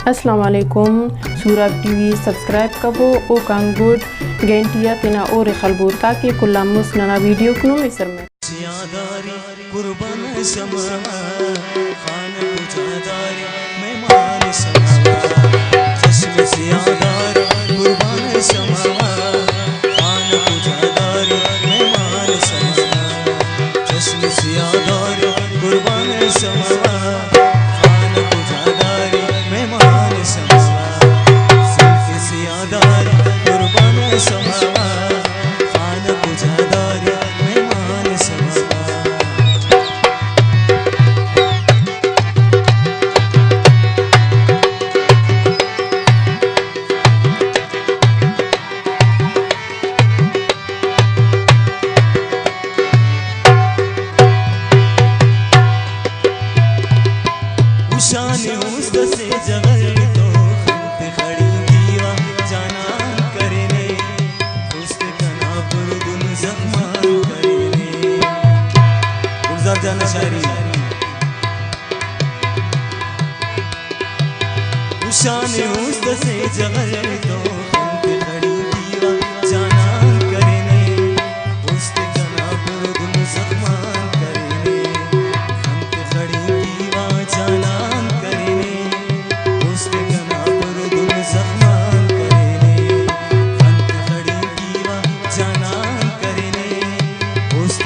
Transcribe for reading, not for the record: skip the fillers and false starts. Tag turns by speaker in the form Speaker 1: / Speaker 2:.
Speaker 1: अस्सलाम वालेकुम सूरब TV subscribe कबो ओ कांगुड गेंटिया तना और खलबूर ताकि कुल्ला मुसना वीडियो कुनो मिसर में
Speaker 2: सियादारी कुर्बान समा खान गुजादारी मेहमान समा जश्न सियादारी कुर्बान समा खान गुजादारी मेहमान समा जश्न सियादारी कुर्बान समा से जगल तो पे खड़ी दीवा जाना करने उस्ते कना बुर्दुन जख्मान करने गुलजार जाना शायरी उशाने उस्त से जगल तो पे खड़ी दीवा जाना करने उस्ते कना बुर्दुन जख्मान करने पे खड़ी दीवा जाना जाना करने उस